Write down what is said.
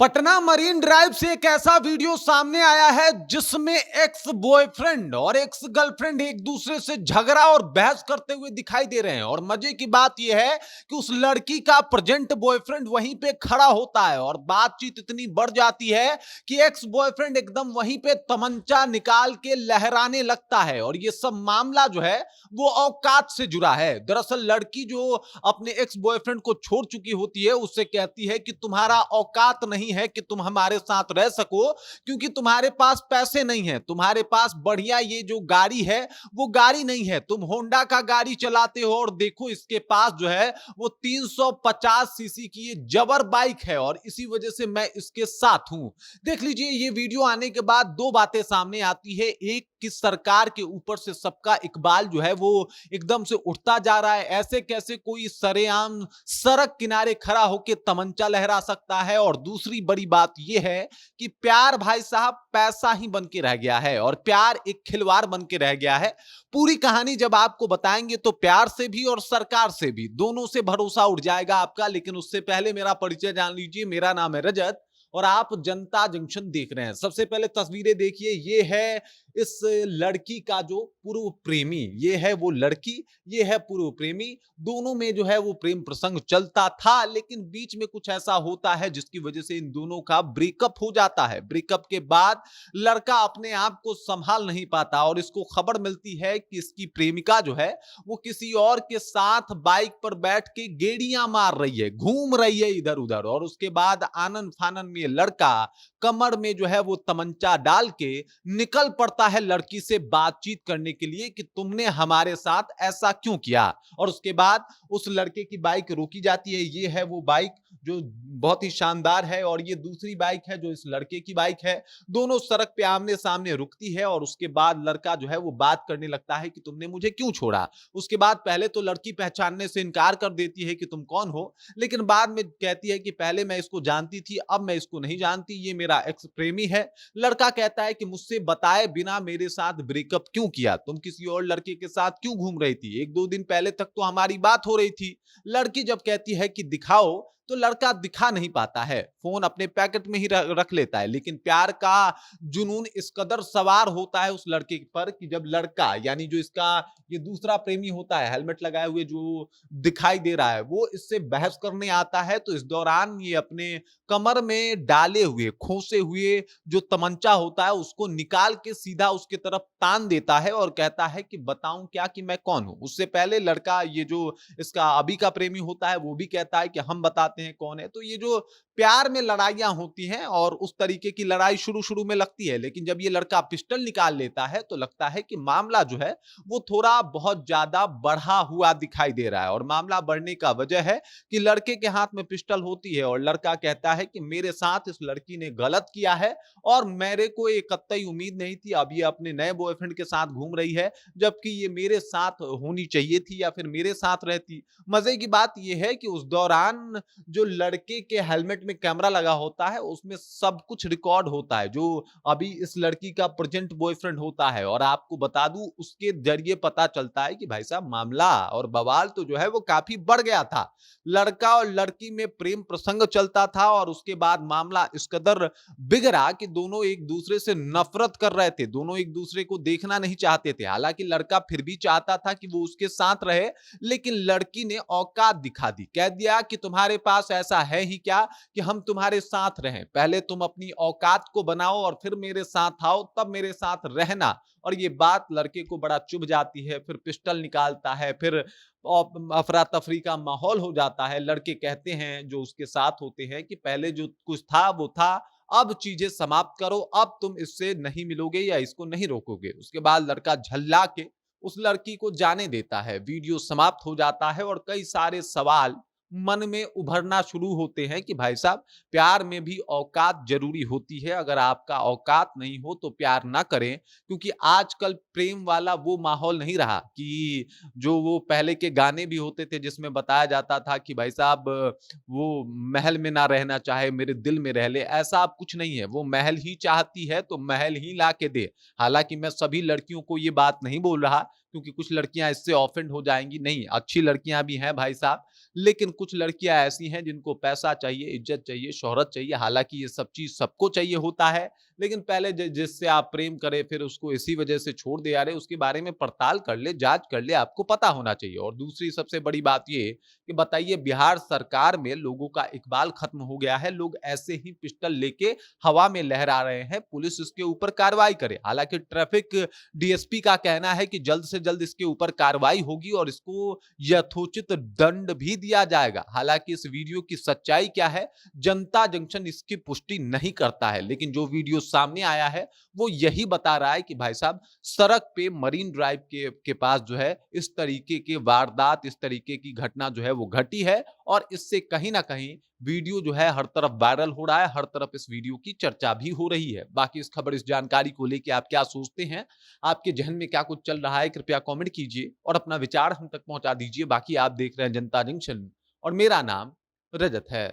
Patna marine drive से एक ऐसा वीडियो सामने आया है जिसमें एक्स बॉयफ्रेंड और एक्स गर्लफ्रेंड एक दूसरे से झगड़ा और बहस करते हुए दिखाई दे रहे हैं। और मजे की बात यह है कि उस लड़की का प्रेजेंट बॉयफ्रेंड वहीं पे खड़ा होता है और बातचीत इतनी बढ़ जाती है कि एक्स बॉयफ्रेंड एकदम वहीं पे तमंचा निकाल के लहराने लगता है। और ये सब मामला जो है वो औकात से जुड़ा है। दरअसल लड़की जो अपने एक्स बॉयफ्रेंड को छोड़ चुकी होती है उससे कहती है कि तुम्हारा औकात नहीं है कि तुम हमारे साथ रह सको, क्योंकि तुम्हारे पास पैसे नहीं है, तुम्हारे पास बढ़िया ये जो गाड़ी है वो गाड़ी नहीं है, तुम होंडा का गाड़ी चलाते हो और देखो इसके पास जो है वो 350 सीसी की ये जबर बाइक है और इसी वजह से मैं इसके साथ हूं। देख लीजिए, ये वीडियो आने के बाद दो बातें सामने आती है। एक कि सरकार के ऊपर से सबका इकबाल जो है वो एकदम से उठता जा रहा है। ऐसे कैसे कोई सरेआम सड़क किनारे खड़ा होकर तमंचा लहरा सकता है। और दूसरी बड़ी बात यह है कि प्यार भाई साहब पैसा ही बन के रह गया है और प्यार एक खिलवाड़ बन के रह गया है। पूरी कहानी जब आपको बताएंगे तो प्यार से भी और सरकार से भी दोनों से भरोसा उठ जाएगा आपका। लेकिन उससे पहले मेरा परिचय जान लीजिए। मेरा नाम है रजत और आप जनता जंक्शन देख रहे हैं। सबसे पहले तस्वीरें देखिए, ये है इस लड़की का जो पूर्व प्रेमी, ये है वो लड़की, ये है पूर्व प्रेमी। दोनों में जो है वो प्रेम प्रसंग चलता था, लेकिन बीच में कुछ ऐसा होता है जिसकी वजह से इन दोनों का ब्रेकअप हो जाता है। ब्रेकअप के बाद लड़का अपने आप को संभाल नहीं पाता और इसको खबर मिलती है कि इसकी प्रेमिका जो है वो किसी और के साथ बाइक पर बैठ के गेड़ियां मार रही है, घूम रही है इधर उधर। और उसके बाद आनन फानन में लड़का कमर में जो है वो तमंचा डाल के निकल पड़ता है लड़की से बातचीत करने के लिए कि तुमने हमारे साथ ऐसा क्यों किया। और उसके बाद उस लड़के की बाइक रोकी जाती है। ये है वो बाइक जो बहुत ही शानदार है और ये दूसरी बाइक है जो इस लड़के की बाइक है। दोनों सड़क पे आमने सामने रुकती है और उसके बाद लड़का जो है वो बात करने लगता है कि तुमने मुझे क्यों छोड़ा। उसके बाद पहले तो लड़की पहचानने से इनकार कर देती है कि तुम कौन हो, लेकिन बाद में कहती है कि पहले मैं इसको जानती थी, अब मैं इसको नहीं जानती, ये मेरा एक्स प्रेमी है। लड़का कहता है कि मुझसे बताए बिना मेरे साथ ब्रेकअप क्यों किया, तुम किसी और लड़के के साथ क्यों घूम रही थी, एक दो दिन पहले तक तो हमारी बात हो रही थी। लड़की जब कहती है कि दिखाओ तो लड़का दिखा नहीं पाता है, फोन अपने पैकेट में ही रख लेता है। लेकिन प्यार का जुनून इस कदर सवार होता है उस लड़के पर कि जब लड़का यानी जो इसका ये दूसरा प्रेमी होता है हेलमेट लगाए हुए जो दिखाई दे रहा है वो इससे बहस करने आता है, तो इस दौरान ये अपने कमर में डाले हुए खोसे हुए जो तमंचा होता है उसको निकाल के सीधा उसके तरफ तान देता है और कहता है कि बताऊं क्या कि मैं कौन हूं। उससे पहले लड़का ये जो इसका अभी का प्रेमी होता है वो भी कहता है कि हम बताते हैं कौन है। तो ये जो प्यार में लड़ाइयां होती हैं और उस तरीके की लड़ाई शुरू शुरू में लगती है, लेकिन जब ये लड़का पिस्टल निकाल लेता है तो लगता है कि मामला जो है वो थोड़ा बहुत ज्यादा बढ़ा हुआ दिखाई दे रहा है। और मामला बढ़ने का वजह है कि लड़के के हाथ में पिस्टल होती है और लड़का कहता है कि मेरे साथ इस लड़की ने गलत किया है और मेरे को एक कतई उम्मीद नहीं थी, अब ये अपने नए बॉयफ्रेंड के साथ घूम रही है जबकि ये मेरे साथ होनी चाहिए थी या फिर मेरे साथ रहती। मजे की बात यह है कि उस दौरान जो लड़के के हेलमेट में कैमरा लगा होता है उसमें सब कुछ रिकॉर्ड होता है जो अभी इस लड़की का प्रेजेंट बॉयफ्रेंड होता है। और आपको बता दूं उसके जरिए पता चलता है कि भाई साहब मामला और बवाल तो जो है वो काफी बढ़ गया था। लड़का और लड़की में प्रेम प्रसंग चलता था और उसके बाद मामला इस कदर बिगड़ा कि दोनों एक दूसरे से नफरत कर रहे थे, दोनों एक दूसरे को देखना नहीं चाहते थे। हालांकि लड़का फिर भी चाहता था कि वो उसके साथ रहे, लेकिन लड़की ने औकात दिखा दी, कह दिया कि तुम्हारे पास ऐसा है ही क्या कि हम तुम्हारे साथ रहें, पहले तुम अपनी औकात को बनाओ और फिर मेरे साथ आओ, तब मेरे साथ रहना। और ये बात लड़के को बड़ा चुभ जाती है, फिर पिस्टल निकालता है, फिर अफरा तफरी का माहौल हो जाता है। लड़के कहते हैं जो उसके साथ होते हैं कि पहले जो कुछ था वो था, अब चीजें समाप्त करो, अब तुम इससे नहीं मिलोगे या इसको नहीं रोकोगे। उसके बाद लड़का झल्ला के उस लड़की को जाने देता है, वीडियो समाप्त हो जाता है और कई सारे सवाल मन में उभरना शुरू होते हैं कि भाई साहब प्यार में भी औकात जरूरी होती है, अगर आपका औकात नहीं हो तो प्यार ना करें। क्योंकि आजकल प्रेम वाला वो माहौल नहीं रहा कि जो वो पहले के गाने भी होते थे जिसमें बताया जाता था कि भाई साहब वो महल में ना रहना चाहे मेरे दिल में रह ले, ऐसा अब कुछ नहीं है। वो महल ही चाहती है तो महल ही ला के दे। हालांकि मैं सभी लड़कियों को ये बात नहीं बोल रहा क्योंकि कुछ लड़कियां इससे ऑफेंड हो जाएंगी। नहीं, अच्छी लड़कियां भी हैं भाई साहब, लेकिन कुछ लड़कियां ऐसी हैं जिनको पैसा चाहिए, इज्जत चाहिए, शोहरत चाहिए। हालांकि ये सब चीज सबको चाहिए होता है, लेकिन पहले जिससे आप प्रेम करें फिर उसको इसी वजह से छोड़ दे, यार उसके बारे में पड़ताल कर ले, जांच कर ले, आपको पता होना चाहिए। और दूसरी सबसे बड़ी बात ये कि बताइए, बिहार सरकार में लोगों का इकबाल खत्म हो गया है। लोग ऐसे ही पिस्टल लेके हवा में लहरा रहे हैं, पुलिस इसके ऊपर कार्रवाई करे। हालांकि ट्रैफिक डीएसपी का कहना है कि जल्द से जल्द इसके ऊपर कार्रवाई होगी और इसको यथोचित दंड भी दिया जाएगा। हालांकि इस वीडियो की सच्चाई क्या है, जनता जंक्शन इसकी पुष्टि नहीं करता है, लेकिन जो वीडियो सामने आया है वो यही बता रहा है कि भाई साहब, सड़क पे मरीन ड्राइव के पास जो है इस तरीके के वारदात, इस तरीके की घटना जो है वो घटी है। और इससे कहीं ना कहीं वीडियो जो है हर तरफ वायरल हो रहा है, हर तरफ इस वीडियो की चर्चा भी हो रही है। बाकी इस खबर, इस जानकारी को लेके आप क्या सोचते हैं, आपके जहन में क्या कुछ चल रहा है, कृपया कमेंट कीजिए और अपना विचार हम तक पहुंचा दीजिए। बाकी आप देख रहे हैं जनता जंक्शन और मेरा नाम रजत है।